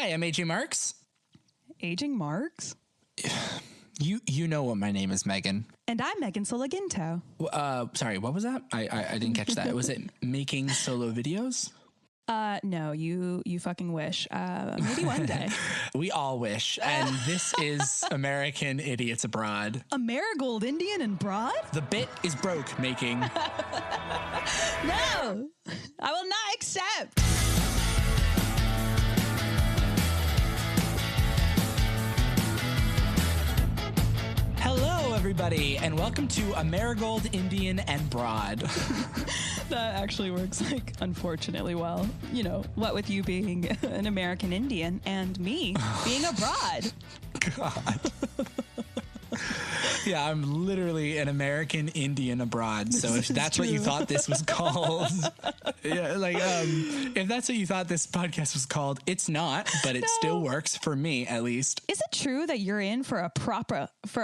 Hi, I'm AJ Marks. Aging Marks? You know what my name is, Megan. And I'm Megan Sologinto. Sorry, what was that? I didn't catch that. Was it making solo videos? No, you fucking wish. Maybe one day. We all wish. And this is American Idiots Abroad. A marigold Indian and broad? The bit is broke making. No, I will not accept. Hello, everybody, and welcome to A Marigold Indian and Broad. That actually works, unfortunately well. You know, what with you being an American Indian and me being abroad. God. Yeah, I'm literally an American Indian abroad. So if that's what you thought this was called, if that's what you thought this podcast was called, it's not, but it still works for me, at least. Is it true that you're in for a proper Is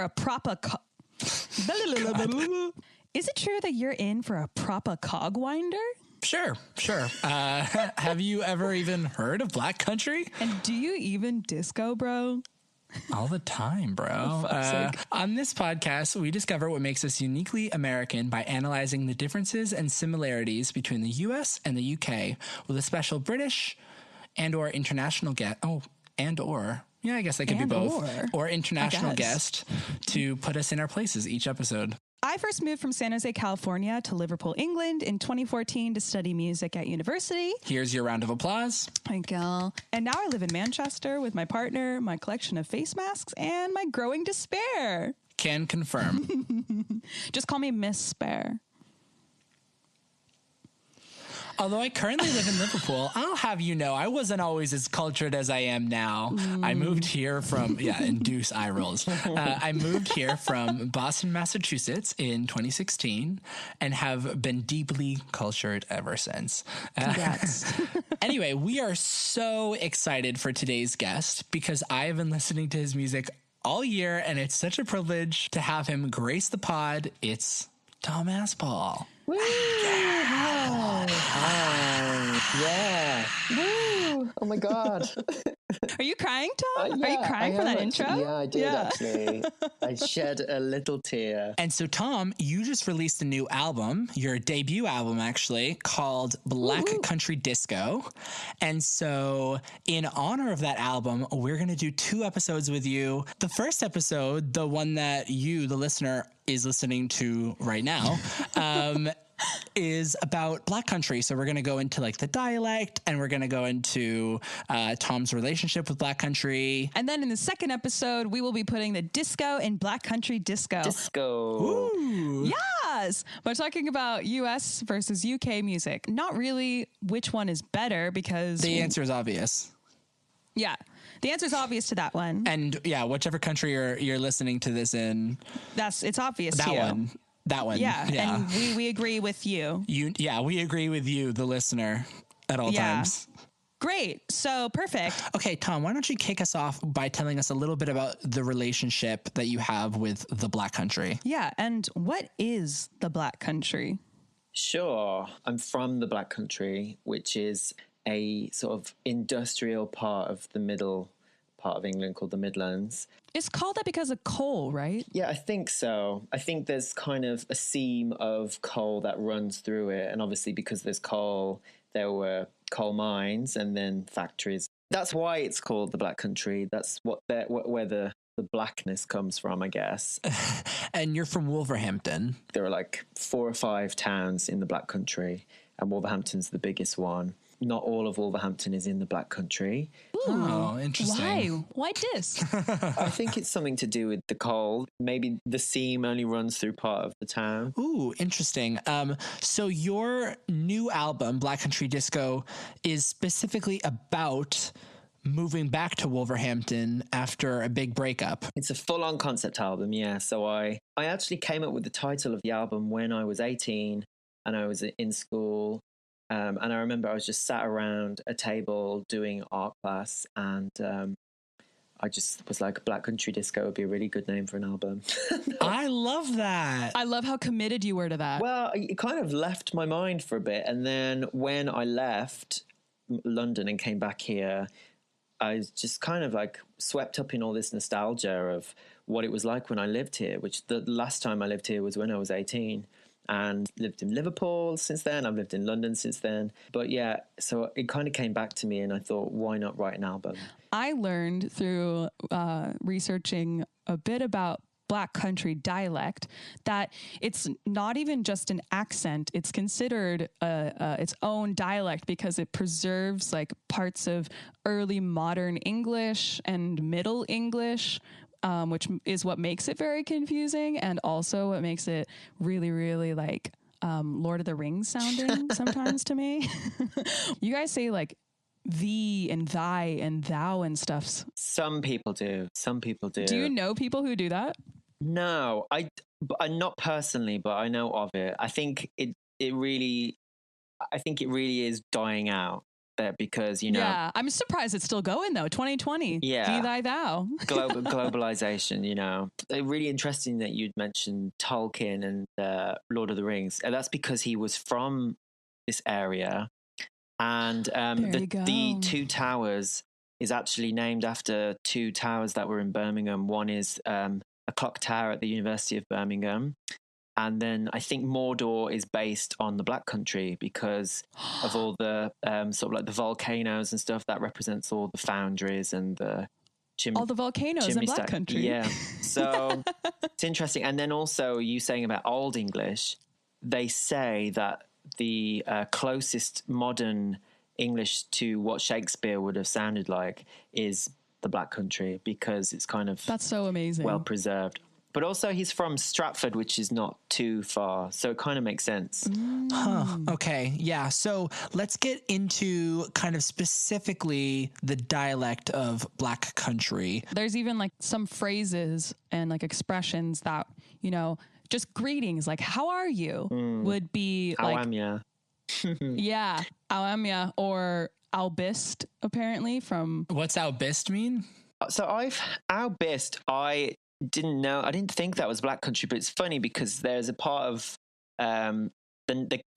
it true that you're in for a proper cog winder? Sure. Have you ever even heard of Black Country? And do you even disco, bro? All the time, bro. On this podcast, we discover what makes us uniquely American by analyzing the differences and similarities between the U.S. and the U.K. with a special British and/or international guest. I guess that could be both. Or international guest to put us in our places each episode. I first moved from San Jose, California to Liverpool, England in 2014 to study music at university. Here's your round of applause. Thank you. And now I live in Manchester with my partner, my collection of face masks, and my growing despair. Can confirm. Just call me Miss Spare. Although I currently live in Liverpool, I'll have you know, I wasn't always as cultured as I am now. I moved here from, induce eye rolls. I moved here from Boston, Massachusetts in 2016 and have been deeply cultured ever since. Congrats. Anyway, we are so excited for today's guest because I have been listening to his music all year and it's such a privilege to have him grace the pod. It's Tom Aspaul. Woo! Hi. Yeah. Woo! Oh my God. Are you crying, Tom? Yeah, Are you crying for that intro? Yeah, I did actually. I shed a little tear. And so, Tom, you just released a new album, your debut album, actually, called Black Country Disco. And so, in honor of that album, we're going to do 2 episodes with you. The first episode, the one that you, the listener, is listening to right now, is about Black Country. So we're going to go into the dialect and we're going to go into Tom's relationship with Black Country. And then in the second episode, we will be putting the disco in Black Country Disco. Ooh. Yes. We're talking about US versus UK music. Not really which one is better because The answer is obvious. Yeah. The answer is obvious to that one. And whichever country you're listening to this in. It's obvious to you. That one. Yeah. And we agree with you. We agree with you, the listener, at all times. Great. So perfect. Okay, Tom, why don't you kick us off by telling us a little bit about the relationship that you have with the Black Country? Yeah. And what is the Black Country? Sure. I'm from the Black Country, which is a sort of industrial part of the middle part of England called the Midlands. It's called that because of coal, right? Yeah, I think so. I think there's kind of a seam of coal that runs through it. And obviously because there's coal, there were coal mines and then factories. That's why it's called the Black Country. That's where the blackness comes from, I guess. And you're from Wolverhampton. There are 4 or 5 towns in the Black Country, and Wolverhampton's the biggest one. Not all of Wolverhampton is in the Black Country. Ooh, oh, interesting. Why this? I think it's something to do with the coal. Maybe the seam only runs through part of the town. Ooh, interesting. So your new album, Black Country Disco, is specifically about moving back to Wolverhampton after a big breakup. It's a full-on concept album, yeah. So I actually came up with the title of the album when I was 18 and I was in school. And I remember I was just sat around a table doing art class and I just was like, Black Country Disco would be a really good name for an album. I love that. I love how committed you were to that. Well, it kind of left my mind for a bit. And then when I left London and came back here, I was just kind of like swept up in all this nostalgia of what it was like when I lived here, which the last time I lived here was when I was 18, and lived in Liverpool since then. I've lived in London since then. But yeah, so it kind of came back to me, and I thought, why not write an album? I learned through researching a bit about Black Country dialect that it's not even just an accent. It's considered its own dialect because it preserves like parts of early modern English and Middle English, which is what makes it very confusing, and also what makes it really, really like Lord of the Rings sounding sometimes to me. You guys say like thee and thy and thou and stuffs. Some people do. Some people do. Do you know people who do that? No, I not personally, but I know of it. I think it really is dying out there because, you know. Yeah, I'm surprised it's still going though. 2020. Yeah. Thee, thy, thou. Globalization, you know. Really interesting that you'd mentioned Tolkien and Lord of the Rings. And that's because he was from this area. And the Two Towers is actually named after two towers that were in Birmingham. One is a clock tower at the University of Birmingham. And then I think Mordor is based on the Black Country because of all the sort of like the volcanoes and stuff that represents all the foundries and all the volcanoes in Black Country. Yeah. So it's interesting. And then also you saying about Old English, they say that the closest modern English to what Shakespeare would have sounded like is the Black Country because it's kind of that's so amazing, well preserved. But also he's from Stratford, which is not too far, so it kind of makes sense. Okay, yeah. So let's get into kind of specifically the dialect of Black Country. There's even like some phrases and like expressions that, you know, just greetings, like "How are you?" would be How like am ya? Yeah, "How am ya?" or "Albist," apparently from. What's albist mean? So albist, I didn't know. I didn't think that was Black Country, but it's funny because there's a part of the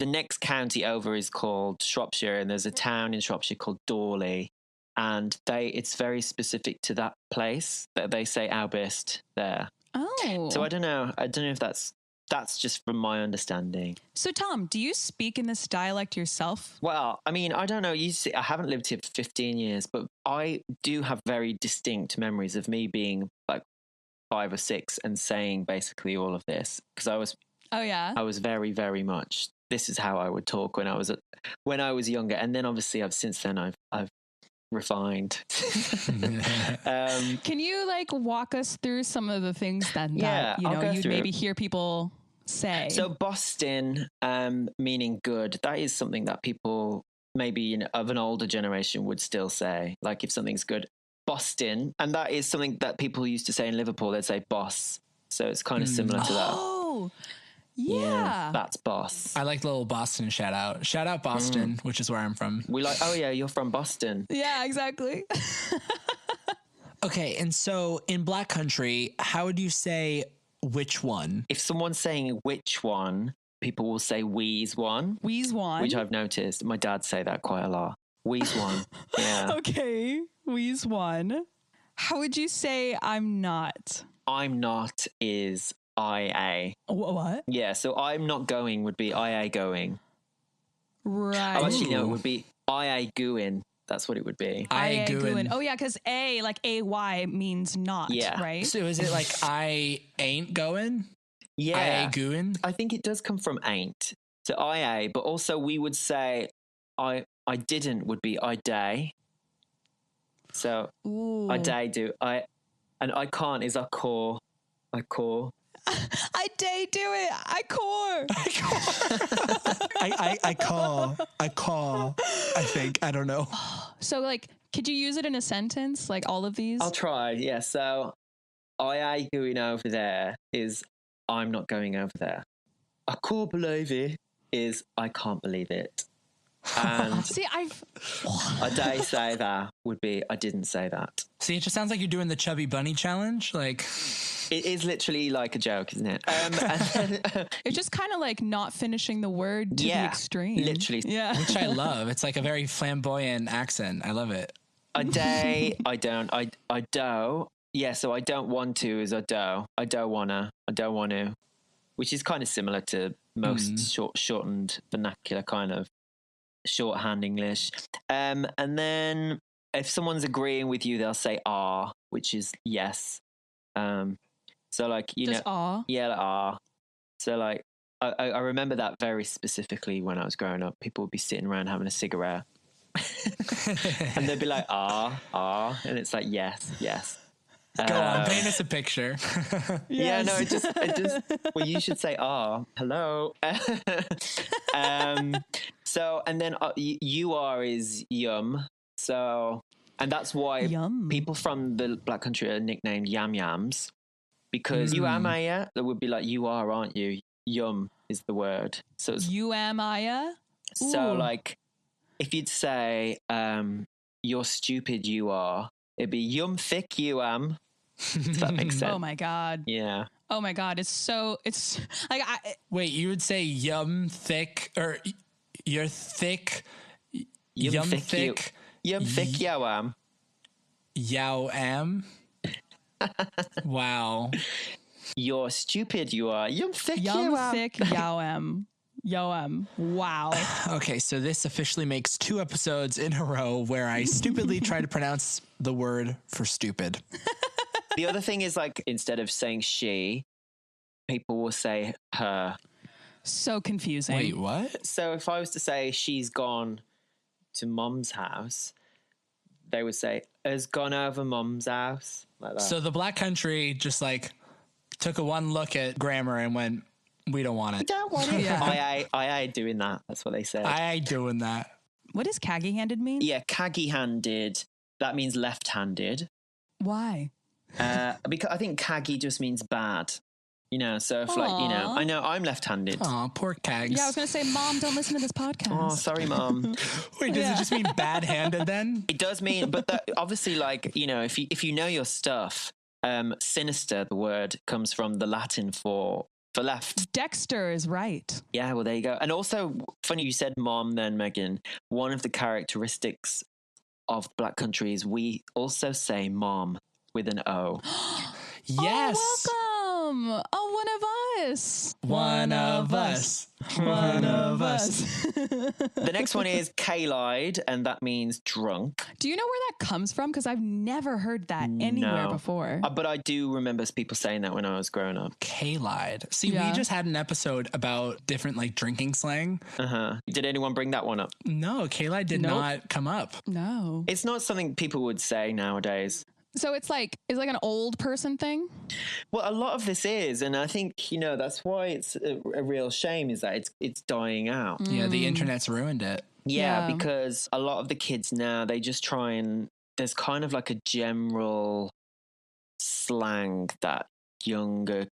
next county over is called Shropshire, and there's a town in Shropshire called Dawley, and it's very specific to that place that they say albist there. Oh, so I don't know if that's just from my understanding. So Tom, do you speak in this dialect yourself? Well, I mean, I don't know. You see, I haven't lived here for 15 years, but I do have very distinct memories of me being like 5 or 6 and saying basically all of this because I was very, very much, this is how I would talk when I was younger. And then obviously I've refined. Can you like walk us through some of the things that you'd maybe hear people say? So Boston, meaning good, that is something that people maybe of an older generation would still say. Like if something's good, Boston, and that is something that people used to say in Liverpool. They'd say boss. So it's kind of similar to that. Oh, yeah. That's boss. I like the little Boston shout out. Shout out Boston, which is where I'm from. We like, oh yeah, you're from Boston. Yeah, exactly. Okay, and so in Black Country, how would you say which one? If someone's saying which one, people will say wheeze one. Wheeze one. Which I've noticed. My dad say that quite a lot. Wheeze one. Yeah. Okay. Wheeze one. How would you say I'm not? I'm not is IA. What? Yeah, so I'm not going would be IA going. Right. Oh, actually, no, it would be IA gooing. That's what it would be. IA gooing. Oh, yeah, because A, like AY means not, yeah. Right? So is it like I ain't going? Yeah. IA gooing? I think it does come from ain't. So IA, but also we would say I didn't would be I day. So Ooh. I day do. And I can't is I core. I core. I day do it. I core. I call. I think. I don't know. So, like, could you use it in a sentence, like all of these? I'll try. Yeah. So, I going over there is I'm not going over there. I can't believe it is I can't believe it. And see, a day say that would be I didn't say that. See, it just sounds like you're doing the Chubby Bunny challenge. Like, it is literally like a joke, isn't it? It's just kind of like not finishing the word to the extreme. Literally. Yeah. Which I love. It's like a very flamboyant accent. I love it. A day, I don't. I do. Yeah, so I don't want to is I do. I don't wanna. I don't want to. Which is kind of similar to most shortened vernacular kind of shorthand English. And then if someone's agreeing with you, they'll say "ah," which is yes. So like, you Just know, aw. yeah, like, "ah." So like, I remember that very specifically when I was growing up. People would be sitting around having a cigarette, and they'd be like "ah, ah," and it's like yes, yes. Go on, paint us a picture. Yeah, no, it just. Well, you should say "ah, hello." So, and then "you are" is "yum." So, and that's why Yum. people from the Black Country are nicknamed Yam Yams, because "you am I ya," that would be like "you are, aren't you?" Yum is the word. So it's, You am I? so like if you'd say "you're stupid, you are," it'd be "yum thick you am." If that makes sense. Oh my God. Yeah. Oh my God. It's like, Wait, you would say yum thick or you're thick, Yum thick yow am. yow am? Wow. You're stupid, you are. Yum thick yum you am. thick yoem. Yoem. Wow. Okay, so this officially makes 2 episodes in a row where I stupidly try to pronounce the word for stupid. The other thing is, like, instead of saying she, people will say her. So confusing. Wait, what? So if I was to say she's gone to Mum's house, they would say has gone over Mum's house, like that. So the Black Country just like took a one look at grammar and went, we don't want it. don't want it. Yeah. I ain't doing that. That's what they said. I ain't doing that. What does caggy-handed mean? Yeah, caggy-handed. That means left-handed. Why? Because I think caggy just means bad. You know, so if like, you know, I know I'm left-handed. Aw, poor Cags. Yeah, I was going to say, Mom, don't listen to this podcast. Oh, sorry, Mom. Wait, does it just mean bad-handed then? It does mean, but that, obviously, like, you know, if you know your stuff, sinister, the word comes from the Latin for left. Dexter is right. Yeah, well, there you go. And also, funny you said Mom then, Megan. One of the characteristics of Black Country is we also say Mom with an O. Yes. Oh, welcome. Oh, one of us. One of us. One of us. The next one is K-Lied, and that means drunk. Do you know where that comes from? Because I've never heard that anywhere No. before. But I do remember people saying that when I was growing up. K-lied. See, Yeah. we just had an episode about different like drinking slang. Did anyone bring that one up? No, K-lied did Nope. not come up. No. It's not something people would say nowadays. So it's like an old person thing? Well, a lot of this is, and I think, you know, that's why it's a real shame is that it's dying out. Yeah, the internet's ruined it. Yeah, Yeah. because a lot of the kids now, they just try and there's kind of like a general slang that younger,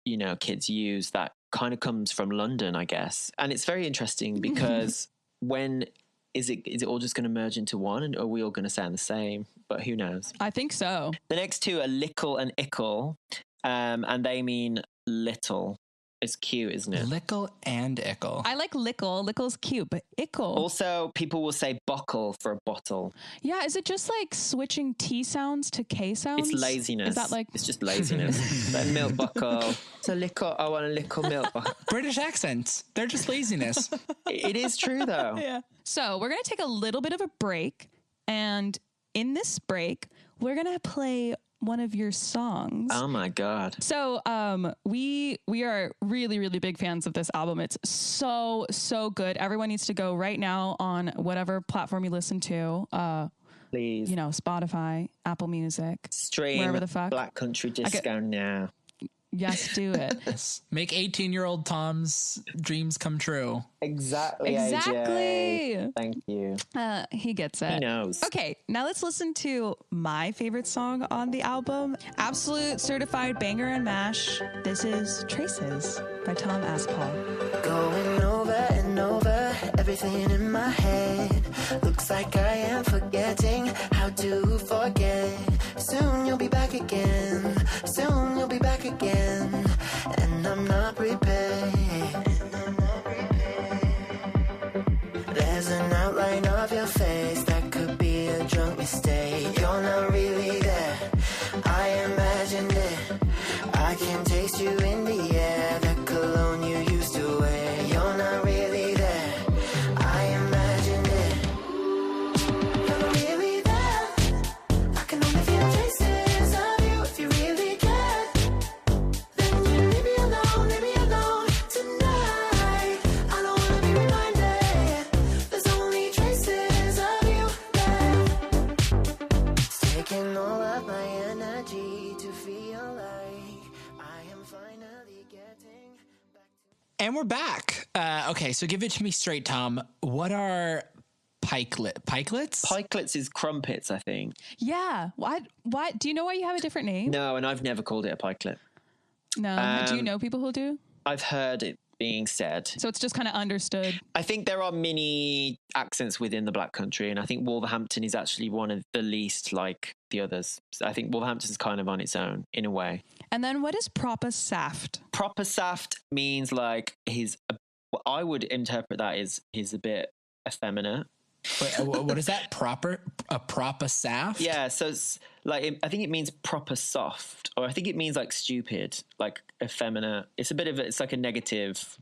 you know, kids use that kind of comes from London, I guess. And it's very interesting because when is it all just going to merge into one, and are we all going to sound the same? But who knows? I think so. The next two are lickle and ickle, and they mean little. It's cute, isn't it? Lickle and ickle. I like lickle. Lickle's cute, but ickle. Also, people will say buckle for a bottle. Yeah, is it just like switching T sounds to K sounds? It's laziness. Is that like... It's just laziness. Like milk buckle. So lickle, I want a lickle milk buckle. British accents. They're just laziness. It is true, though. Yeah. So we're going to take a little bit of a break. And in this break, we're going to play one of your songs. Oh, my God. So we are really, really big fans of this album. It's so good. Everyone needs to go right now on whatever platform you listen to. Please. You know, Spotify, Apple Music, Stream wherever the fuck. Black Country Disco now. Yes, do it. Make 18-year-old Tom's dreams come true. Exactly, Exactly. AJ. Thank you. He gets it. He knows. Okay, now let's listen to my favorite song on the album. Absolute certified banger and mash. This is Traces by Tom Aspaul. Going over and over everything in my head. Looks like I am forgetting how to forget. Soon you'll be back again. Soon you'll be back again. And I'm not prepared. There's an outline of your face that could be a drunk mistake. taking all of my energy to feel like I am finally getting back to... And we're back. Okay, so give it to me straight, Tom. What are pikelets? Pikelets is crumpets, I think. Yeah. What? Do you know why you have a different name? No, and I've never called it a pikelet. No. Do you know people who do? I've heard it being said. So it's just kind of understood. I think there are mini accents within the Black Country, and I think Wolverhampton is actually one of the least like the others. So I think Wolverhampton is kind of on its own in a way. And then what is proper saft? Proper saft means like I would interpret that as he's a bit effeminate. What is that? A proper saft? Yeah, so it's like I think it means proper soft, or I think it means like stupid, like effeminate. It's like a negative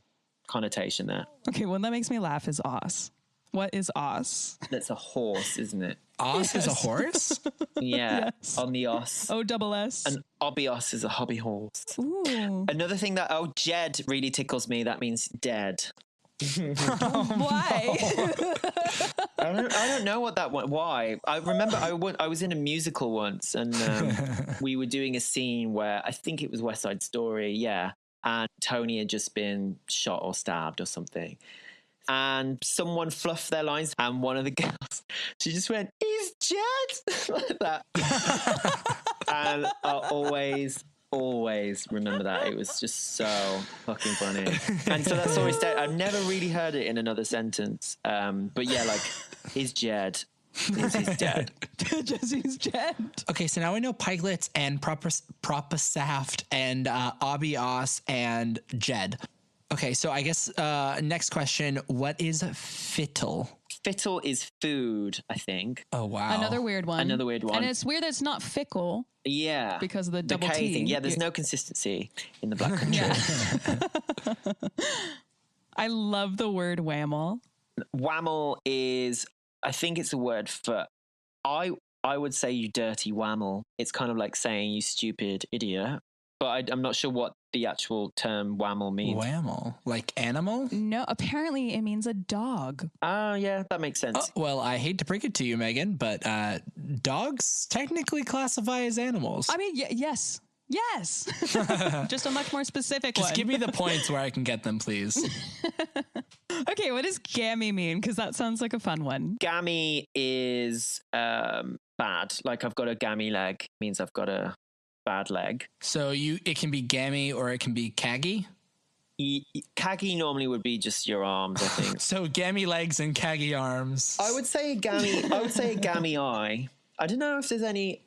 connotation there. Okay, one that makes me laugh is os. What is os? That's a horse, isn't it? Os is a horse? Yeah, Yes. on the os. O-double-S. An obios is a hobby horse. Ooh. Another thing that jed really tickles me. That means dead. Why? I don't know what that one. Why? I remember I was in a musical once, and we were doing a scene where I think it was West Side Story. Yeah, and Tony had just been shot or stabbed or something, and someone fluffed their lines, and one of the girls, she just went, "He's dead," like that, and I always remember that. It was just so fucking funny. And so that's always dead. I've never really heard it in another sentence. But yeah, like, he's dead. He's dead. Jesse's dead. Okay, so now we know pikelets and proper saft and obios and jed. Okay, so I guess next question, what is fiddle? Fiddle is food, I think. Oh, wow. Another weird one. And it's weird that it's not fickle. Yeah. Because of the double K T. thing. Yeah, there's no consistency in the Black Country. I love the word whammal. Whammal is, I think it's a word for, I would say you dirty whammal. It's kind of like saying you stupid idiot. But I'm not sure what the actual term whammal means. Whammal? Like animal? No, apparently it means a dog. Oh, yeah, that makes sense. Oh, well, I hate to break it to you, Megan, but dogs technically classify as animals. I mean, yes. Yes. Just a much more specific one. Just give me the points where I can get them, please. Okay, what does gammy mean? Because that sounds like a fun one. Gammy is bad. Like I've got a gammy leg means I've got a bad leg. So it can be gammy or it can be caggy? Caggy normally would be just your arms, I think. So gammy legs and caggy arms. I would say a gammy eye. I don't know if there's any.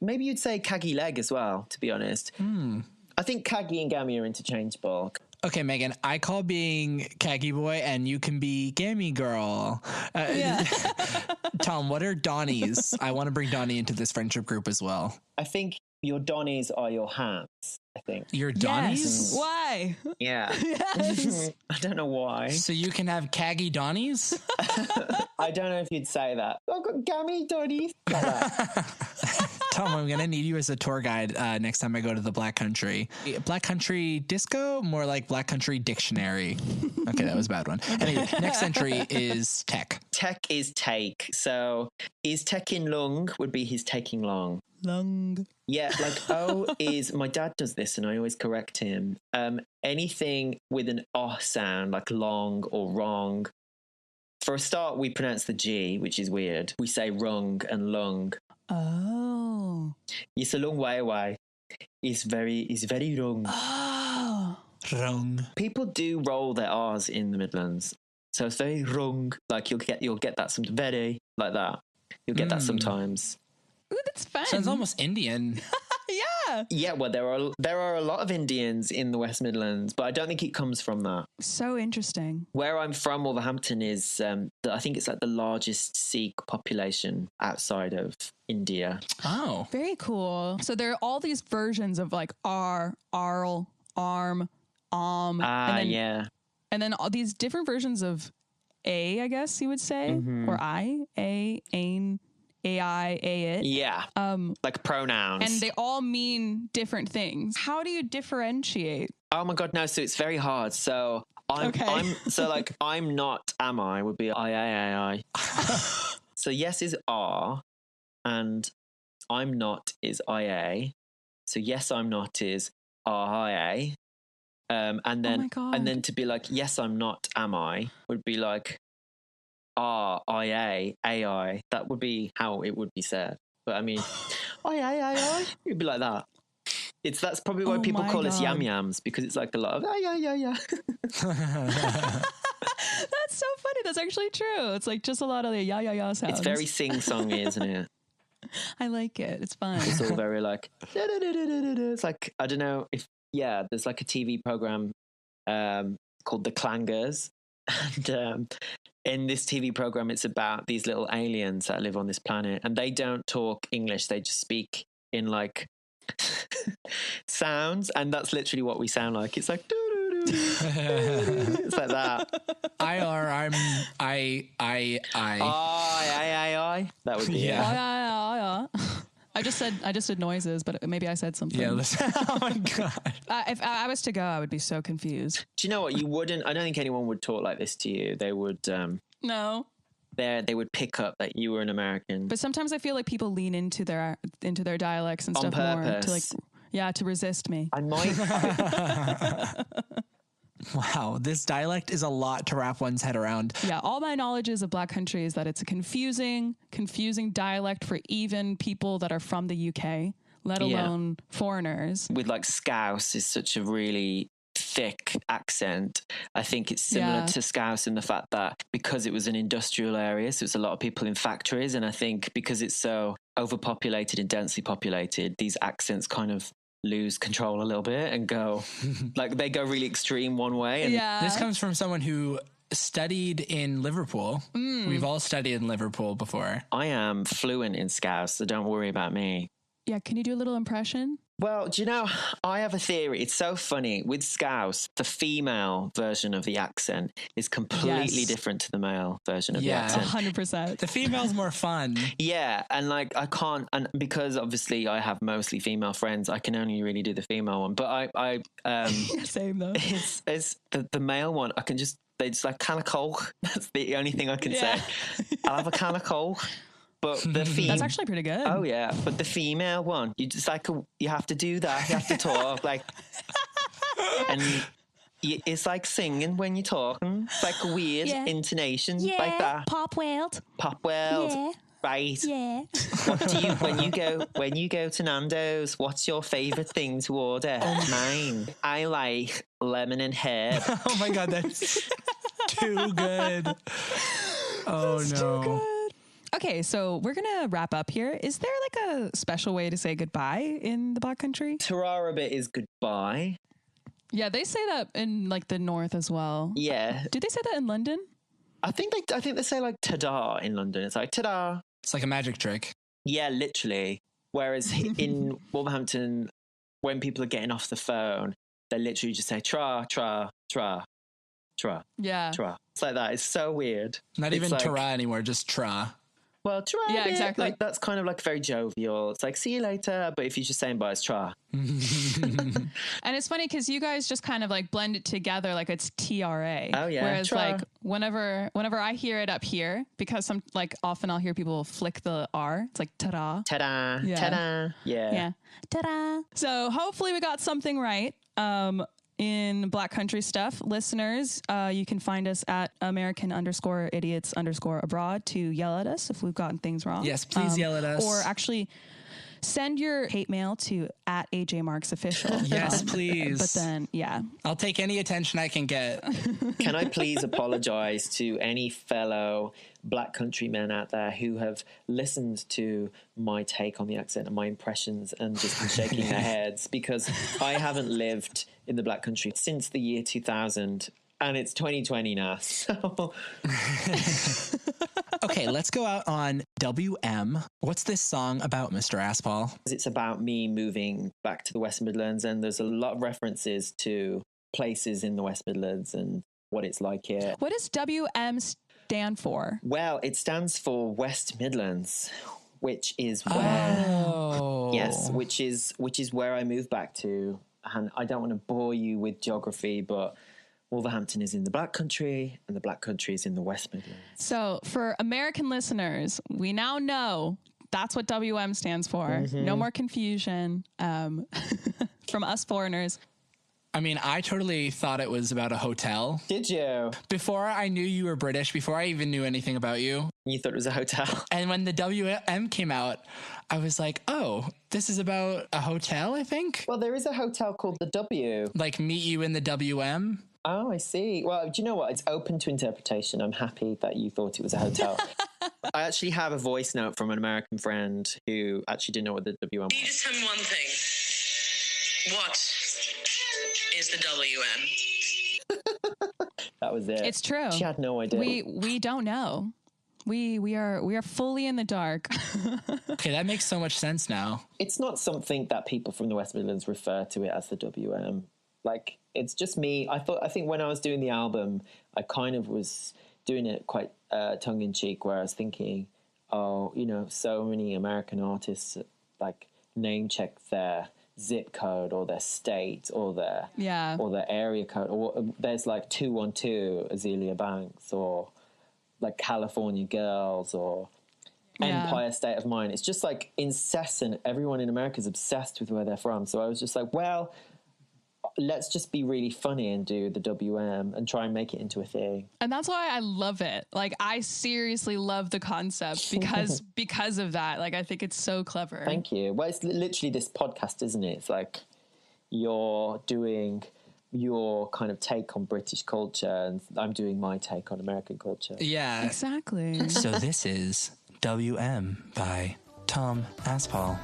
Maybe you'd say caggy leg as well, to be honest. I think caggy and gammy are interchangeable. Okay, Megan, I call being caggy boy and you can be gammy girl. Yeah. Tom, what are Donnies? I want to bring Donnie into this friendship group as well. I think your Donnies are your hands, I think. Your Donnies? Yes. Why? Yeah. Yes. I don't know why. So you can have caggy Donnies? I don't know if you'd say that. I've got gammy Donnies. Like that. Tom, I'm going to need you as a tour guide next time I go to the Black Country. Black Country disco? More like Black Country dictionary. Okay, that was a bad one. Anyway, next entry is tech. Tech is take. So is taking long would be he's taking long. Lung. Yeah, like is my dad does this and I always correct him. Anything with an sound, like long or wrong. For a start, we pronounce the G, which is weird. We say rung and lung. Oh. It's a long way away. It's very wrong. Oh. Wrong. People do roll their R's in the Midlands. So it's very wrong. Like you'll get that some very like that. You'll get that sometimes. Ooh, that's fun. Sounds almost Indian. Yeah. Yeah, well, there are a lot of Indians in the West Midlands, but I don't think it comes from that. So interesting. Where I'm from, Wolverhampton is, I think it's like the largest Sikh population outside of India. Oh. Very cool. So there are all these versions of like R, Arl, Arm, Yeah. And then all these different versions of A, I guess you would say, or I, A, Ain, AI, it. Yeah. Like pronouns. And they all mean different things. How do you differentiate? Oh my God, no. So it's very hard. So I'm not, am I, would be I. So yes is R and I'm not is IA. So yes, I'm not is RIA. And then my God. and then to be like, yes, I'm not, am I, would be like RIA, AI. That would be how it would be said. But I mean, IA, it'd be like that. That's probably why people call us yam yams, because it's like a lot of yeah. That's so funny. That's actually true. It's like just a lot of the yeah sounds. It's very sing-songy, isn't it? I like it. It's fun. It's all very like, it's like, I don't know if, there's like a TV program called The Clangers. And in this TV program, it's about these little aliens that live on this planet, and they don't talk English. They just speak in like sounds, and that's literally what we sound like. It's like it's like that. I. That would be Yeah. I just did noises, but maybe I said something. Yeah, listen. Oh my God. If I was to go, I would be so confused. Do you know what? You wouldn't. I don't think anyone would talk like this to you. They would. No. They would pick up that you were an American. But sometimes I feel like people lean into their dialects and stuff purpose. more to like, to resist me. I might. Wow, this dialect is a lot to wrap one's head around. Yeah, all my knowledge is of Black Country is that it's a confusing dialect for even people that are from the UK, let alone foreigners. With like Scouse is such a really thick accent. I think it's similar to Scouse in the fact that because it was an industrial area, so it's a lot of people in factories, and I think because it's so overpopulated and densely populated, these accents kind of lose control a little bit and go like they go really extreme one way. And this comes from someone who studied in Liverpool. We've all studied in Liverpool before. I am fluent in Scouse, so don't worry about me. Yeah, can you do a little impression? Well, do you know, I have a theory. It's so funny. With Scouse, the female version of the accent is completely different to the male version of the accent. 100%. The female's more fun. Yeah, and like I can't, and because obviously I have mostly female friends, I can only really do the female one. But I same though. It's the male one. I can just, they just like can of coke. That's the only thing I can say. I'll have a can of coke. But the that's actually pretty good. Oh yeah, but the female one, you just like you have to do that. You have to talk like, and it's like singing when you're talking. It's like a weird intonation like that. Pop World. Yeah. Right. Yeah. What do you when you go to Nando's? What's your favorite thing to order? Mine. I like lemon and herb. Oh my God, that's too good. Oh that's no. Too good. Okay, so we're going to wrap up here. Is there like a special way to say goodbye in the Black Country? Tarara bit is goodbye. Yeah, they say that in like the north as well. Yeah. Do they say that in London? I think they say like ta-da in London. It's like ta-da. It's like a magic trick. Yeah, literally. Whereas in Wolverhampton, when people are getting off the phone, they literally just say tra, tra, tra, tra. Yeah. Tra. It's like that. It's so weird. Not it's even like, tra anymore, just tra. Well, tra. Yeah, exactly. Like, that's kind of like very jovial. It's like, see you later. But if you're just saying bye, it's tra. And it's funny because you guys just kind of like blend it together like it's TRA. Oh, yeah. Whereas tra. like whenever I hear it up here, because often I'll hear people flick the R. It's like ta-da. Ta-da. Yeah. Ta-da. Yeah. Yeah. Ta-da. So hopefully we got something right. In Black Country stuff, listeners, you can find us at American_idiots_abroad to yell at us if we've gotten things wrong. Yes, please yell at us. Or actually send your hate mail to @AJMarksOfficial. Yes, please. But then, yeah. I'll take any attention I can get. Can I please apologize to any fellow Black Country men out there who have listened to my take on the accent and my impressions and just been shaking their heads, because I haven't lived in the Black Country since the year 2000 and it's 2020 now. So okay, let's go out on WM. What's this song about, Mr. Aspaul? It's about me moving back to the West Midlands, and there's a lot of references to places in the West Midlands and what it's like here. What does WM stand for? Well, it stands for West Midlands, which is where which is where I moved back to. And I don't want to bore you with geography, but Wolverhampton is in the Black Country and the Black Country is in the West Midlands. So for American listeners, we now know That's what WM stands for. No more confusion from us foreigners. I mean, I totally thought it was about a hotel. Did you? Before I knew you were British, before I even knew anything about you. You thought it was a hotel? And when the WM came out, I was like, oh, this is about a hotel, I think? Well, there is a hotel called the W. Like Meet You in the WM? Oh, I see. Well, do you know what? It's open to interpretation. I'm happy that you thought it was a hotel. I actually have a voice note from an American friend who actually didn't know what the WM was. Can you just tell me one thing? What is the WM? That was it. It's true. She had no idea. We don't know. We are fully in the dark. Okay, that makes so much sense now. It's not something that people from the West Midlands refer to it as the WM. Like, it's just me. I think when I was doing the album, I kind of was doing it quite tongue in cheek, where I was thinking, oh, you know, so many American artists like name check their zip code or their state or their area code, or there's like 212 Azealia Banks, or like California Girls, or Empire State of Mind. It's just like incessant. Everyone in America is obsessed with where they're from. So I was just like, well, let's just be really funny and do the WM and try and make it into a thing. And that's why I love it. Like, I seriously love the concept because of that. Like, I think it's so clever. Thank you. Well, it's literally this podcast, isn't it? It's like you're doing your kind of take on British culture and I'm doing my take on American culture. Yeah. Exactly. So this is WM by Tom Aspaul.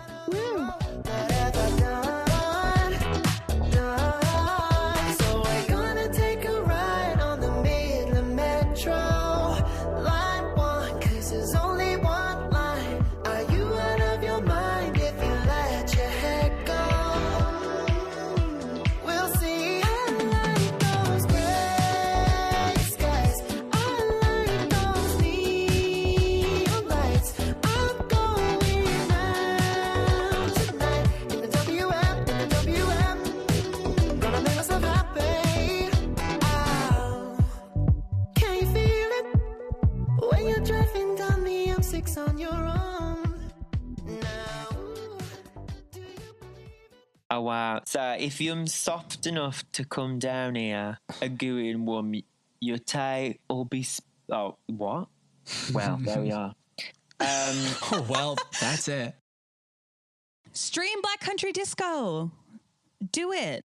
So we're gonna take a ride on the Midland Metro Line 1, 'cause there's only one line. Are you out of your mind if you let your head go? We'll see. I like those gray skies. I like those neon lights. I'm going out tonight in the WM, in the WM. Gonna make myself happy. Oh, can you feel it when you're driving down the M6 on your own? Now, do you believe Oh, wow. So if you're soft enough to come down here and go in one, your tie will be... Oh, what? Well, there we are. Oh, well, that's it. Stream Black Country Disco. Do it.